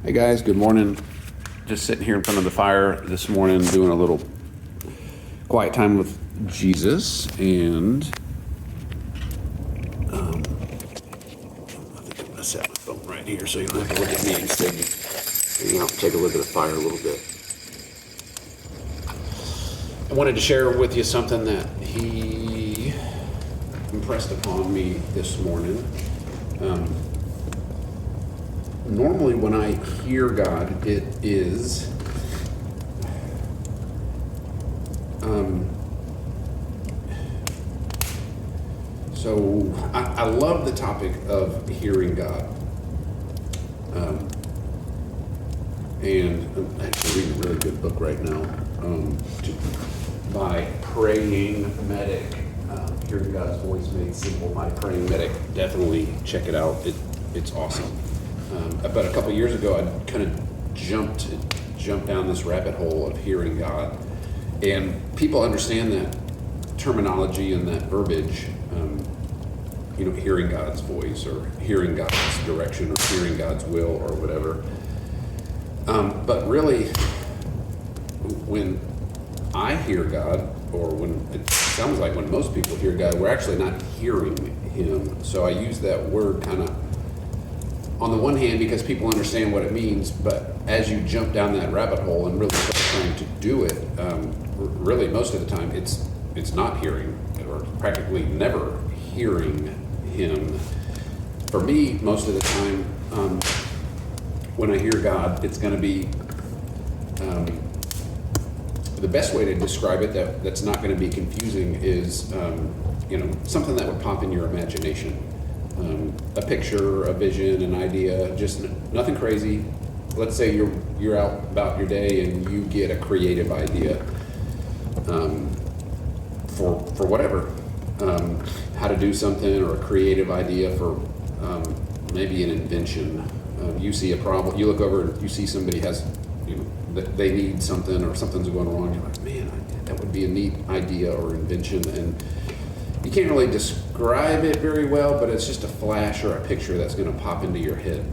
Hey guys, good morning. Just sitting here in front of the fire this morning doing a little quiet time with Jesus. And I think I'm going to set my phone right here so you don't have to look at me instead. Hang out, take a look at the fire a little bit. I wanted to share with you something that he impressed upon me this morning. Normally when I hear God, it is so I love the topic of hearing God. And I'm actually reading a really good book right now by Praying Medic. Hearing God's Voice Made Simple by Praying Medic. Definitely check it out. It's awesome. But a couple years ago, I kind of jumped down this rabbit hole of hearing God, and people understand that terminology and that verbiage. Hearing God's voice, or hearing God's direction, or hearing God's will, or whatever. But really, when I hear God, or when it sounds like when most people hear God, we're actually not hearing Him. So I use that word kind of on the one hand because people understand what it means, but as you jump down that rabbit hole and really start trying to do it, really most of the time it's not hearing, or practically never hearing Him. For me, most of the time, when I hear God, it's going to be the best way to describe it that's not going to be confusing is something that would pop in your imagination. A picture, a vision, an idea, just nothing crazy. Let's say you're out about your day and you get a creative idea for whatever, how to do something, or a creative idea for maybe an invention. You see a problem, you look over and you see somebody has, they need something, or something's going wrong. You're like, man, that would be a neat idea or invention. And you can't really describe it very well, but it's just a flash or a picture that's going to pop into your head.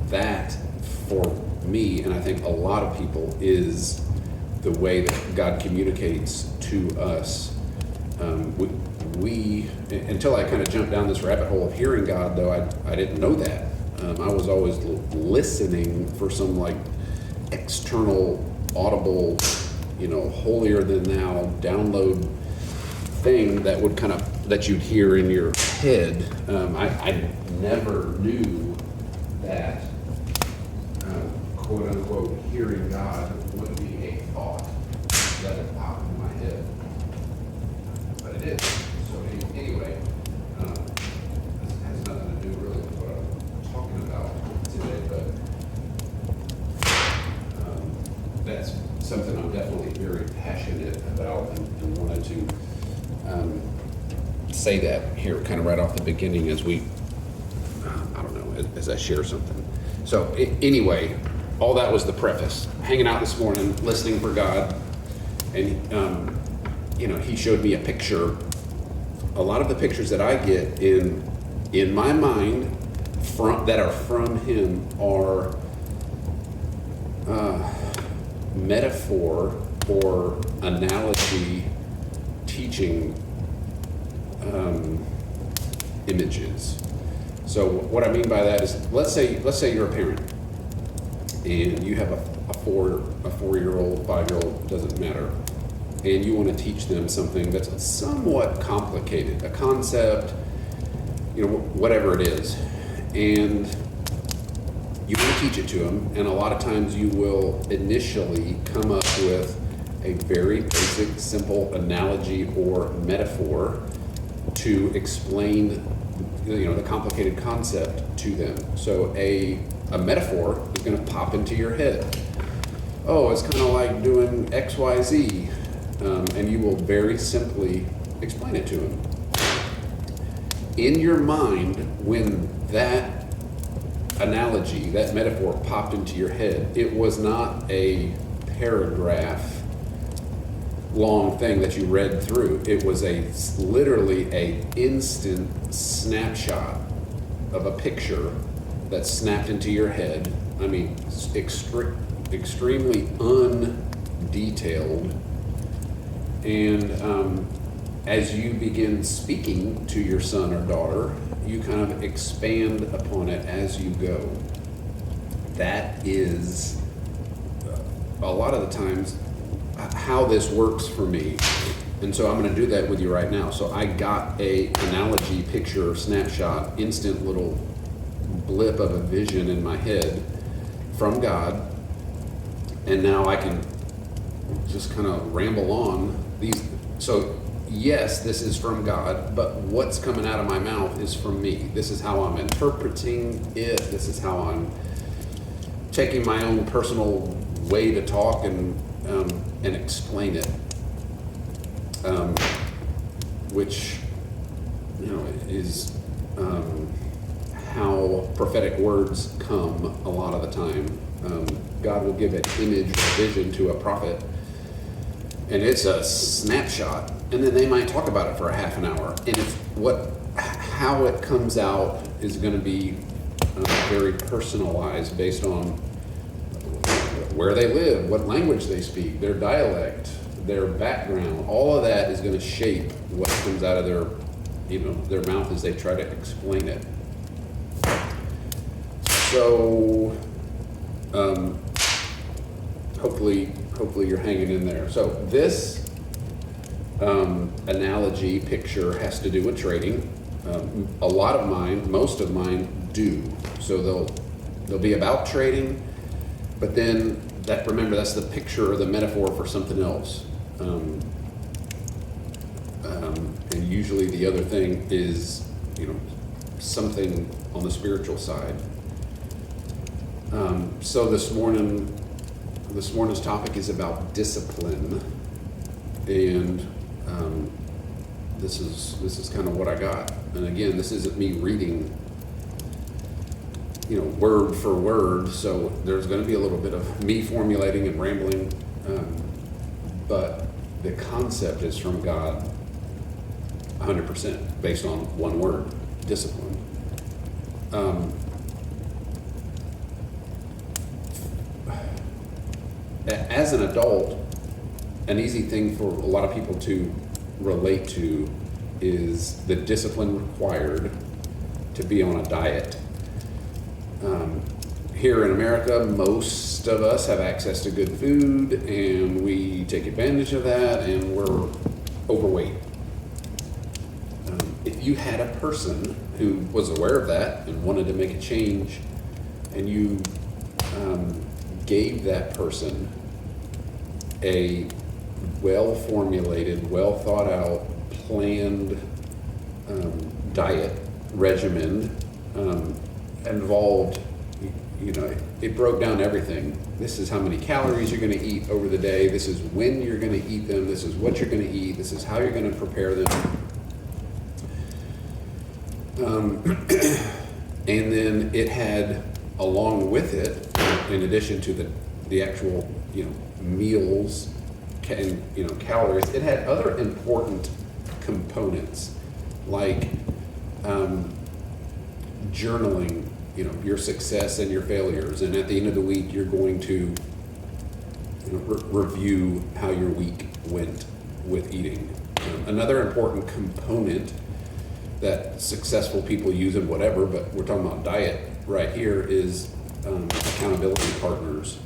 That, for me, and I think a lot of people, is the way that God communicates to us. We until I kind of jumped down this rabbit hole of hearing God, though, I didn't know that. I was always listening for some like external, audible, holier than thou download thing that would that you'd hear in your head. I never knew that quote unquote hearing God would be a thought that would pop in my head, but it is. So anyway, this has nothing to do really with what I'm talking about today, but that's something I'm definitely very passionate about, and wanted to say that here kind of right off the beginning as we, as I share something. So anyway, all that was the preface. Hanging out this morning, listening for God, and He showed me a picture. A lot of the pictures that I get in my mind that are from Him are metaphor or analogy teaching images. So what I mean by that is, let's say you're a parent and you have a 4-year-old, 5-year-old, doesn't matter, and you want to teach them something that's somewhat complicated, a concept, whatever it is, and you want to teach it to them, and a lot of times you will initially come up with a very basic, simple analogy or metaphor to explain the complicated concept to them. So a metaphor is going to pop into your head. Oh, it's kind of like doing XYZ, and you will very simply explain it to them. In your mind, when that analogy, that metaphor popped into your head, it was not a paragraph long thing that you read through. It was literally a instant snapshot of a picture that's snapped into your head. I mean, extremely undetailed. And as you begin speaking to your son or daughter, you kind of expand upon it as you go. That is a lot of the times how this works for me. And so I'm going to do that with you right now. So I got a analogy, picture, snapshot, instant little blip of a vision in my head from God. And now I can just kind of ramble on these. So yes, this is from God, but what's coming out of my mouth is from me. This is how I'm interpreting it. This is how I'm taking my own personal way to talk and explain it, which, you know, is how prophetic words come a lot of the time. God will give an image or vision to a prophet, and it's a snapshot, and then they might talk about it for a half an hour, and how it comes out is going to be very personalized based on where they live, what language they speak, their dialect, their background. All of that is going to shape what comes out of their mouth as they try to explain it. So hopefully you're hanging in there. So this analogy picture has to do with trading. A lot of mine, most of mine do. So they'll be about trading, but then remember that's the picture or the metaphor for something else. And usually the other thing is, something on the spiritual side. So this morning's topic is about discipline, and this is kind of what I got. And again, this isn't me reading, word for word. So there's going to be a little bit of me formulating and rambling, but the concept is from God, 100% based on one word: discipline. As an adult, an easy thing for a lot of people to relate to is the discipline required to be on a diet. Here in America, most of us have access to good food, and we take advantage of that, and we're overweight. If you had a person who was aware of that and wanted to make a change, and you gave that person a well-formulated, well-thought-out, planned diet regimen, involved, it broke down everything. This is how many calories you're going to eat over the day. This is when you're going to eat them. This is what you're going to eat. This is how you're going to prepare them. And then it had, along with it, in addition to the actual, meals and, calories, it had other important components like journaling, your success and your failures. And at the end of the week, you're going to review how your week went with eating. Another important component that successful people use in whatever, but we're talking about diet right here, is accountability partners.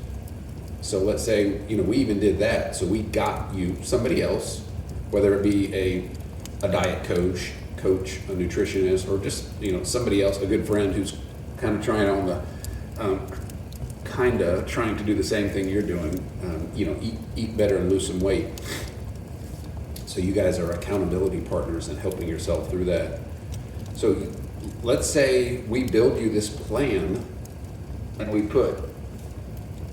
So let's say, we even did that. So we got you somebody else, whether it be a diet coach, a nutritionist, or just, somebody else, a good friend who's kind of trying on trying to do the same thing you're doing, eat better and lose some weight. So you guys are accountability partners and helping yourself through that. So let's say we build you this plan and we put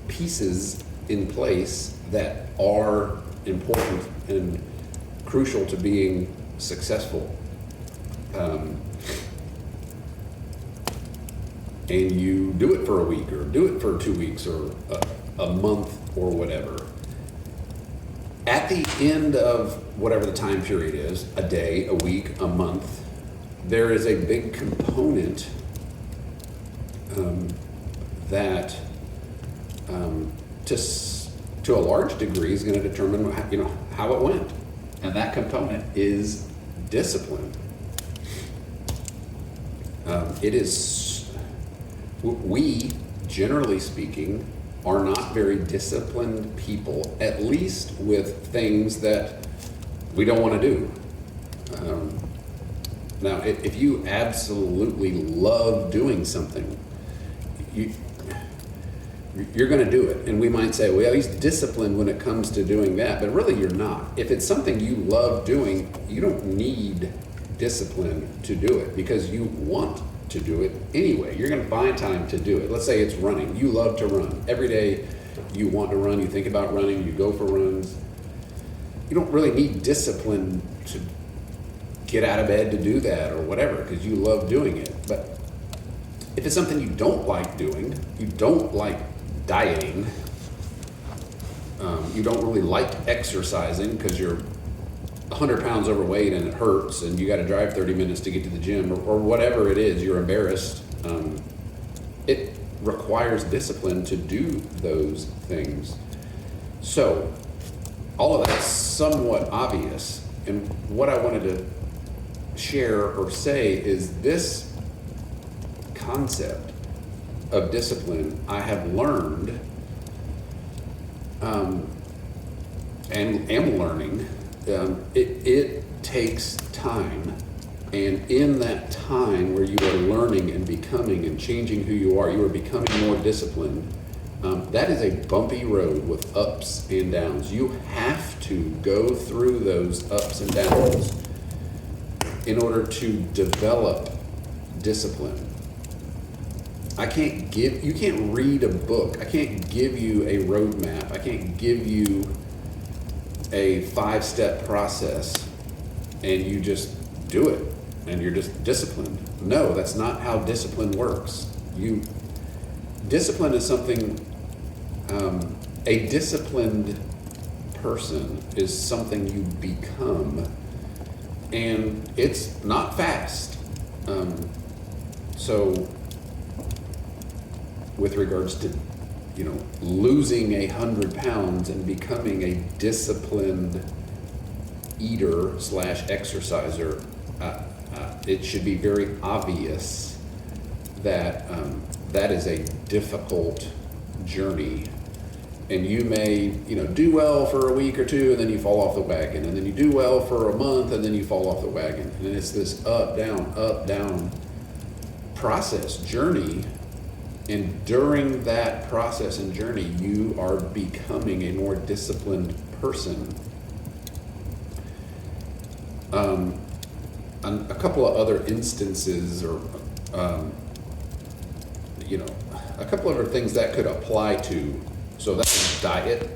pieces in place that are important and crucial to being successful. And you do it for a week, or do it for 2 weeks, or a month, or whatever. At the end of whatever the time period is, a day, a week, a month, there is a big component that to a large degree is going to determine how it went, and that component is discipline. We, generally speaking, are not very disciplined people, at least with things that we don't want to do. Now, if you absolutely love doing something, you're going to do it. And we might say, well, he's disciplined when it comes to doing that, but really you're not. If it's something you love doing, you don't need discipline to do it because you want to do it anyway. You're going to find time to do it. Let's say it's running. You love to run. Every day you want to run, you think about running, you go for runs. You don't really need discipline to get out of bed to do that or whatever because you love doing it. But if it's something you don't like doing, you don't like dieting, you don't really like exercising because you're 100 pounds overweight and it hurts and you got to drive 30 minutes to get to the gym or whatever it is, you're embarrassed. It requires discipline to do those things. So all of that's somewhat obvious. And what I wanted to share or say is this concept of discipline I have learned and am learning. It takes time, and in that time where you are learning and becoming and changing who you are becoming more disciplined. That is a bumpy road with ups and downs. You have to go through those ups and downs in order to develop discipline. You can't read a book. I can't give you a roadmap. I can't give you a 5-step process and you just do it and you're just disciplined. No, that's not how discipline works. Discipline is something, a disciplined person is something you become, and it's not fast. So with regards to losing 100 pounds and becoming a disciplined eater / exerciser, it should be very obvious that that is a difficult journey. And you may, do well for a week or two, and then you fall off the wagon, and then you do well for a month, and then you fall off the wagon. And it's this up, down process, journey. And during that process and journey, you are becoming a more disciplined person. A couple of other instances, or a couple of other things that could apply to. So that's diet,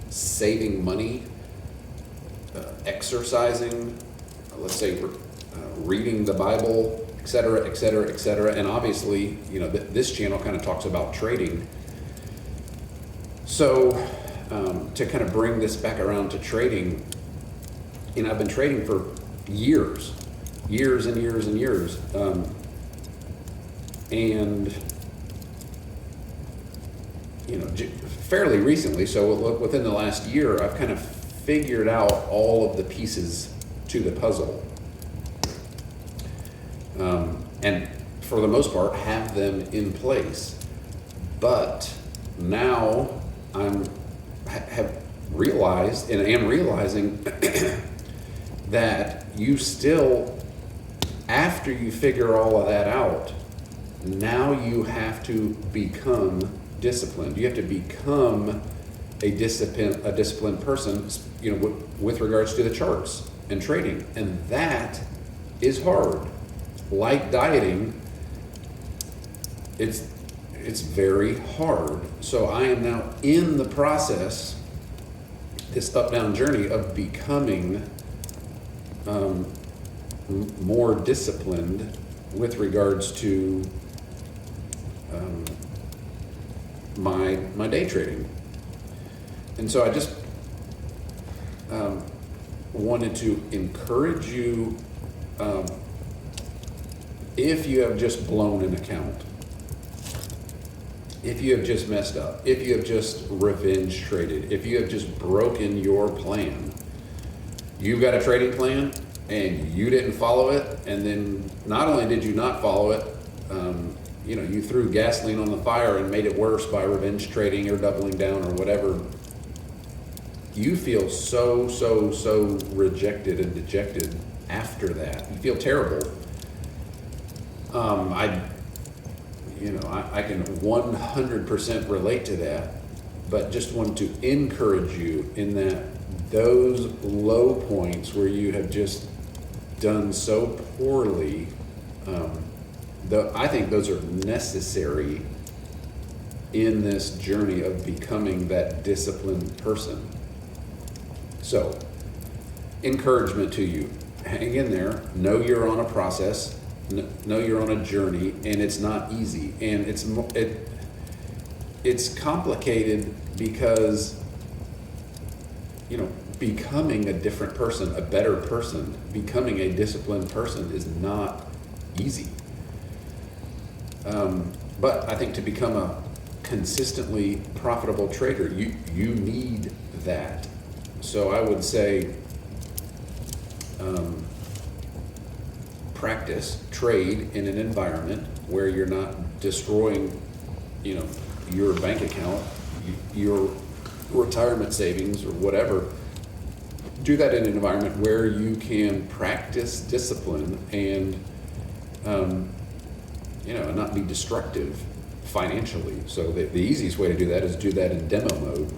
saving money, exercising. Let's say reading the Bible. Et cetera, et cetera, et cetera. And obviously, this channel kind of talks about trading. So to kind of bring this back around to trading, I've been trading for years and years and years. And fairly recently, so within the last year, I've kind of figured out all of the pieces to the puzzle. And for the most part have them in place. But now have realized and am realizing that you still, after you figure all of that out, now you have to become disciplined. You have to become a disciplined person, with regards to the charts and trading. And that is hard. Like dieting, it's very hard. So I am now in the process, this up-down journey of becoming more disciplined with regards to my day trading. And so I just wanted to encourage you, if you have just blown an account, if you have just messed up, if you have just revenge traded, if you have just broken your plan, you've got a trading plan and you didn't follow it, and then not only did you not follow it, you threw gasoline on the fire and made it worse by revenge trading or doubling down or whatever. You feel so rejected and dejected after that. You feel terrible. I can 100% relate to that, but just want to encourage you in that those low points where you have just done so poorly, I think those are necessary in this journey of becoming that disciplined person. So, encouragement to you, hang in there, know you're on a process, know you're on a journey, and it's not easy, and it's complicated because, becoming a different person, a better person, becoming a disciplined person is not easy. But I think to become a consistently profitable trader, you need that. So I would say practice, trade in an environment where you're not destroying, your bank account, your retirement savings or whatever. Do that in an environment where you can practice discipline and, and not be destructive financially. So the easiest way to do that is do that in demo mode.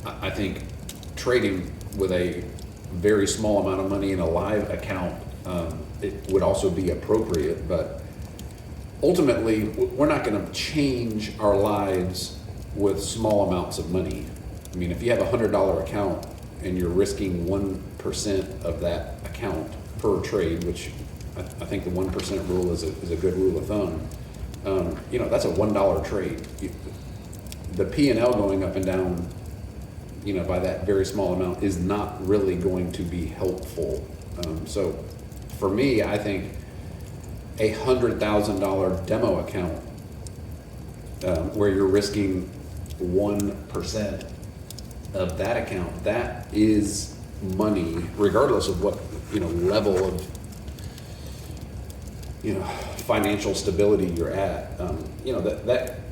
I think trading with a very small amount of money in a live account, it would also be appropriate, but ultimately we're not going to change our lives with small amounts of money. I mean, if you have a $100 account and you're risking 1% of that account per trade, which I think the 1% rule is a good rule of thumb, that's a $1 trade. The P&L going up and down, by that very small amount is not really going to be helpful. So for me, I think a $100,000 demo account where you're risking 1% of that account, that is money, regardless of what level of financial stability you're at.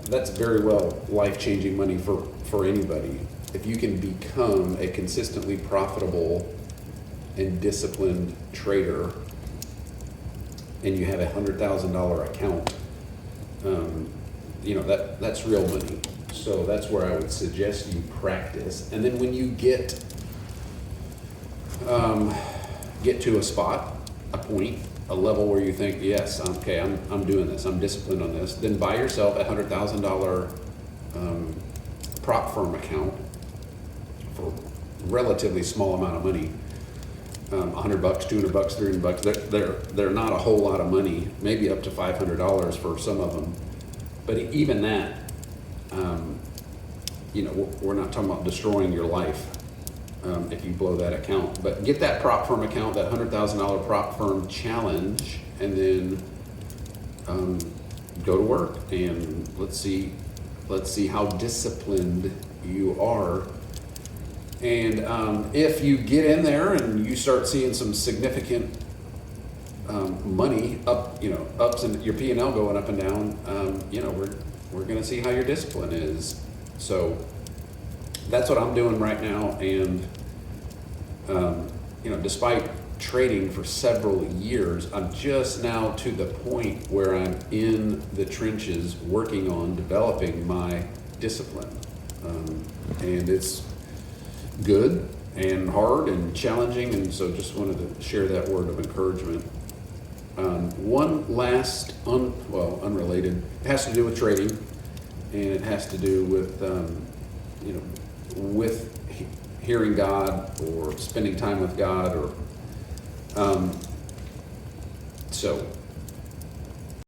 That's very well life-changing money for anybody. If you can become a consistently profitable and disciplined trader, and you have a $100,000 account, that's real money. So that's where I would suggest you practice. And then when you get to a spot, a point, a level where you think, yes, okay, I'm doing this, I'm disciplined on this, then buy yourself a $100,000 prop firm account for a relatively small amount of money. $100, $200, $300. They're not a whole lot of money, maybe up to $500 for some of them. But even that, we're not talking about destroying your life if you blow that account. But get that prop firm account, that $100,000 prop firm challenge, and then go to work and let's see how disciplined you are. And if you get in there and you start seeing some significant money ups and your P&L going up and down, we're going to see how your discipline is. So that's what I'm doing right now. And despite trading for several years, I'm just now to the point where I'm in the trenches working on developing my discipline, and it's good and hard and challenging, and so just wanted to share that word of encouragement. One last, unrelated, it has to do with trading, and it has to do with, with hearing God or spending time with God, or so